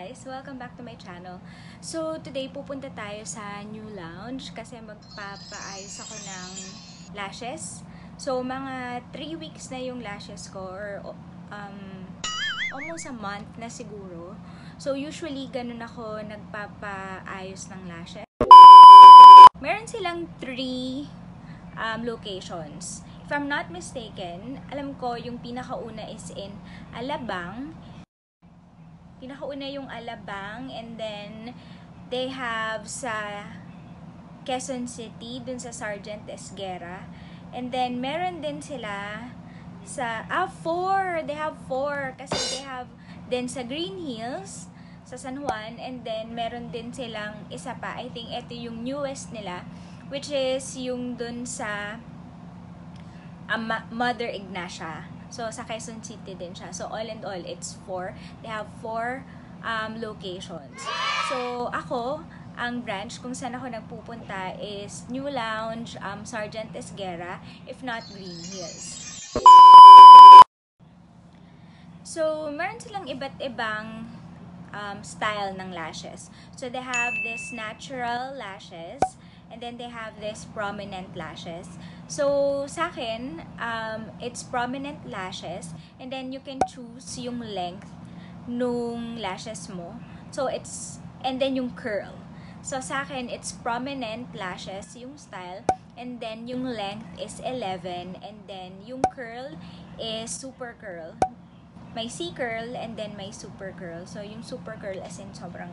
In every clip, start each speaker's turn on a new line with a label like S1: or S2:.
S1: guys! Welcome back to my channel. So, today pupunta tayo sa new lounge kasi magpapaayos ako ng lashes. So, mga 3 weeks na yung lashes ko or almost a month na siguro. So, usually ganun ako nagpapaayos ng lashes. Meron silang 3 locations. If I'm not mistaken, alam ko yung pinakauna is in Alabang. Pinakauna yung Alabang, and then they have sa Quezon City, dun sa Sergeant Esguerra. And then meron din sila sa 4. They have 4 kasi they have din sa Green Hills sa San Juan, and then meron din silang isa pa. I think ito yung newest nila, which is yung dun sa Mother Ignacia. So, sa Quezon City din siya. So, all in all, it's 4. They have 4 locations. So, ako, ang branch kung saan ako nagpupunta is New Lounge, Sergeant Esguerra, if not Green Hills. So, meron silang iba't ibang style ng lashes. So, they have this natural lashes, and then they have this prominent lashes. So, sa akin, it's prominent lashes, and then you can choose yung length nung lashes mo. So, and then yung curl. So, sa akin, it's prominent lashes, yung style, and then yung length is 11, and then yung curl is super curl. May C-curl, and then may super curl. So, yung super curl as in sobrang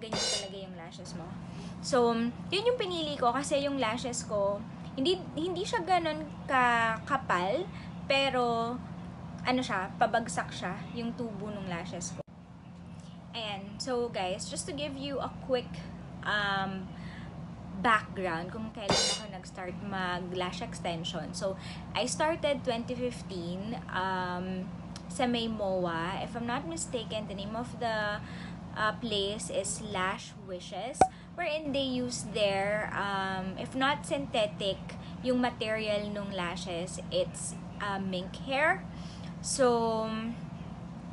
S1: ganyan talaga yung lashes mo. So, yun yung pinili ko kasi yung lashes ko, hindi siya ganun kakapal, pero ano siya, pabagsak siya yung tubo ng lashes ko. Ayan. So, guys, just to give you a quick background kung kailan ako nag-start mag-lash extension. So, I started 2015 sa May MOA. If I'm not mistaken, the name of the place is Lash Wishes, wherein they use their, if not synthetic, yung material nung lashes, it's mink hair. So,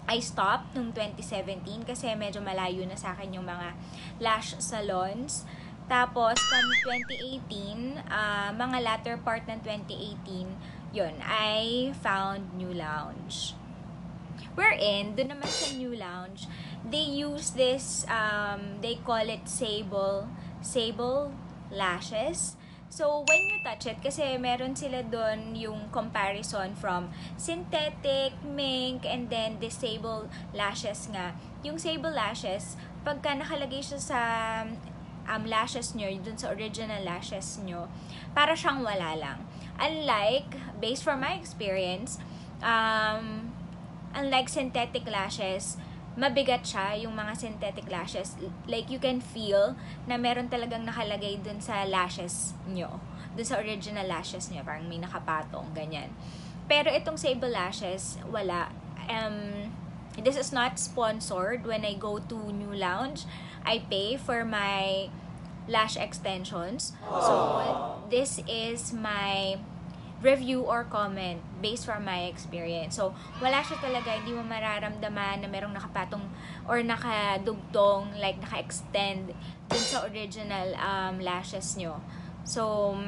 S1: I stopped nung 2017 kasi medyo malayo na sa akin yung mga lash salons. Tapos, from 2018, mga latter part ng 2018, yun, I found New Lounge. Wherein, doon naman sa New Lounge, they use this, they call it sable lashes. So, when you touch it, kasi meron sila doon yung comparison from synthetic, mink, and then the sable lashes nga. Yung sable lashes, pagka nakalagay siya sa lashes nyo, dun sa original lashes nyo, para siyang wala lang. Unlike, based from my experience, unlike synthetic lashes, mabigat siya, yung mga synthetic lashes. Like, you can feel na meron talagang nakalagay dun sa lashes nyo. Dun sa original lashes nyo. Parang may nakapatong, ganyan. Pero itong sable lashes, wala. This is not sponsored. When I go to New Lounge, I pay for my lash extensions. So, this is my review or comment based from my experience. So, wala siya talaga, hindi mo mararamdaman na merong nakapatong or nakadugtong, like naka-extend dun sa original lashes nyo. So,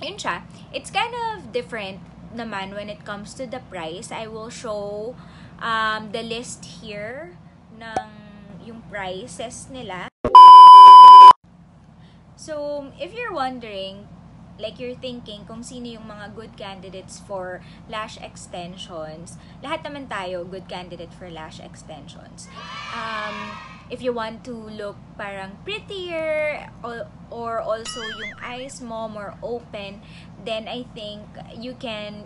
S1: yun siya. It's kind of different naman when it comes to the price. I will show the list here ng yung prices nila. So, if you're wondering, like you're thinking kung sino yung mga good candidates for lash extensions, lahat naman tayo good candidate for lash extensions. If you want to look parang prettier or also yung eyes mo more open, then I think you can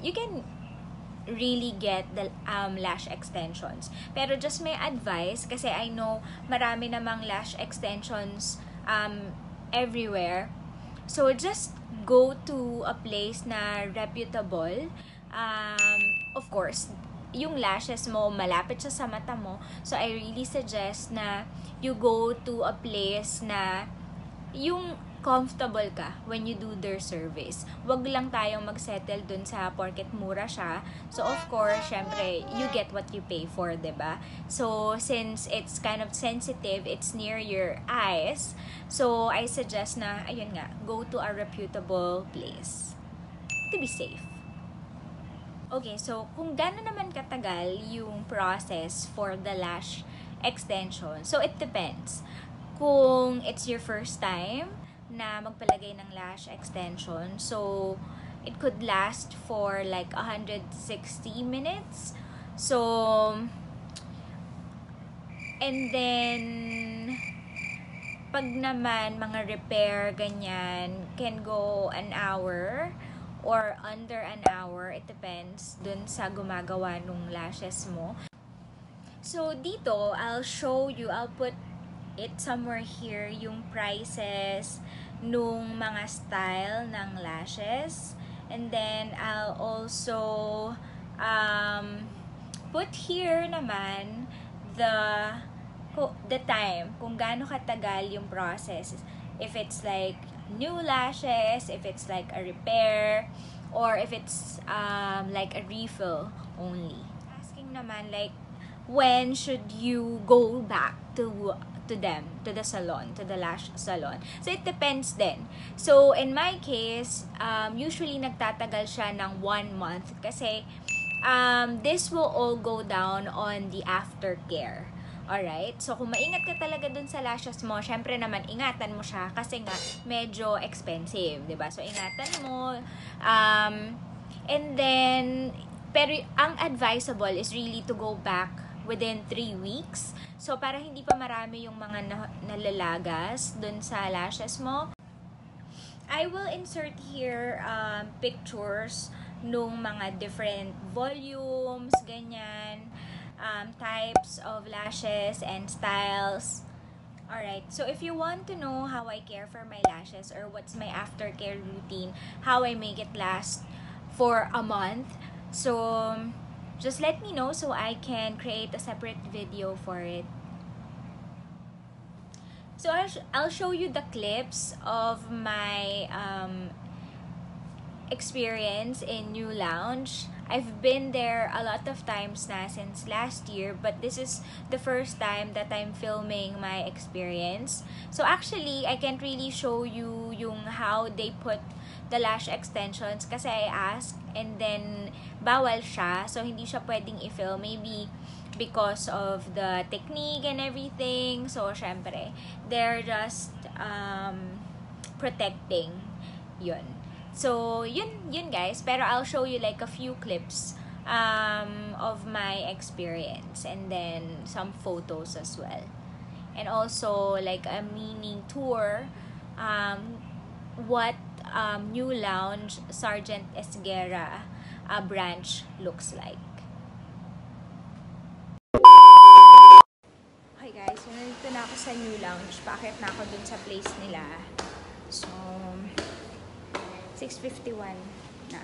S1: really get the lash extensions. Pero just may advice kasi I know marami namang lash extensions everywhere. So, just go to a place na reputable. Of course, yung lashes mo, malapit siya sa mata mo. So, I really suggest na you go to a place na yung comfortable ka when you do their service. Wag lang tayong magsettle dun sa porket mura siya. So, of course, syempre, you get what you pay for, 'di ba? So, since it's kind of sensitive, it's near your eyes, so I suggest na, ayun nga, go to a reputable place to be safe. Okay, so kung gano'n naman katagal yung process for the lash extension, so it depends. Kung it's your first time na magpalagay ng lash extension, so it could last for like 160 minutes. So, and then, pag naman mga repair, ganyan, can go an hour or under an hour. It depends dun sa gumagawa nung lashes mo. So, dito, I'll put it somewhere here, yung prices nung mga style ng lashes. And then, I'll also put here naman the time, kung gaano katagal yung process. If it's like new lashes, if it's like a repair, or if it's like a refill only. Asking naman like, when should you go back to the salon, to the lash salon? So, it depends din. So, in my case, usually nagtatagal siya ng 1 month kasi this will all go down on the aftercare. Alright? So, kung maingat ka talaga dun sa lashes mo, syempre naman, ingatan mo siya kasi nga, medyo expensive, diba? So, ingatan mo. And then, pero ang advisable is really to go back within 3 weeks. So, para hindi pa marami yung mga nalalagas dun sa lashes mo, I will insert here pictures nung mga different volumes, ganyan, types of lashes and styles. Alright, so if you want to know how I care for my lashes or what's my aftercare routine, how I make it last for a month, so just let me know so I can create a separate video for it. So I'll show you the clips of my experience in New Lounge. I've been there a lot of times na since last year, but this is the first time that I'm filming my experience. So actually, I can't really show you yung how they put the lash extensions kasi I asked and then bawal siya, so hindi siya pwedeng i-film, maybe because of the technique and everything. So syempre, they're just protecting yun. So, yun guys. Pero I'll show you like a few clips of my experience. And then, some photos as well. And also, like a mini tour. What New Lounge Sergeant Esguerra branch looks like. Okay guys, so nandito na ako sa New Lounge. Paakit na ako dun sa place nila. So, 6:51 na.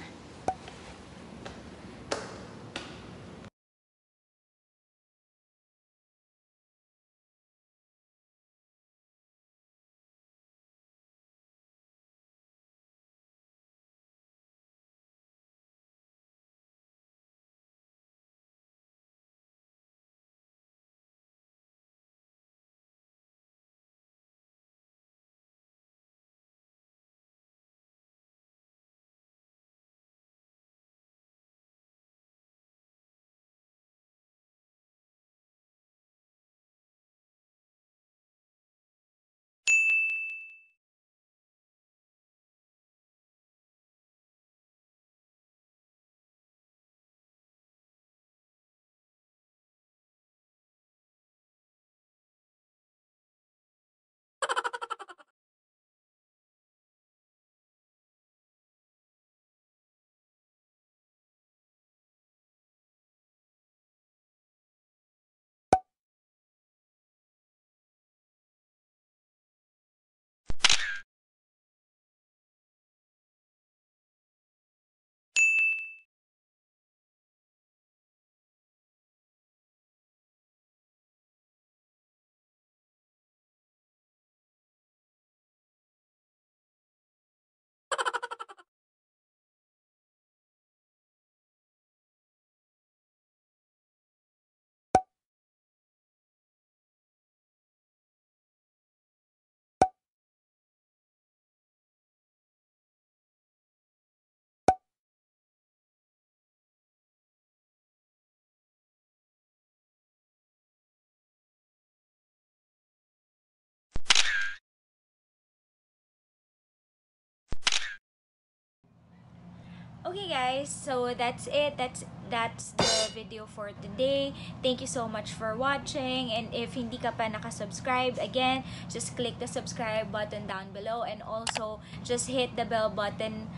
S1: Okay guys, so that's it. That's the video for today. Thank you so much for watching, and if hindi ka pa nakasubscribe, again, just click the subscribe button down below, and also just hit the bell button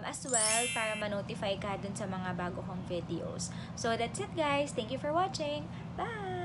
S1: as well para ma-notify ka dun sa mga bago kong videos. So that's it guys. Thank you for watching. Bye!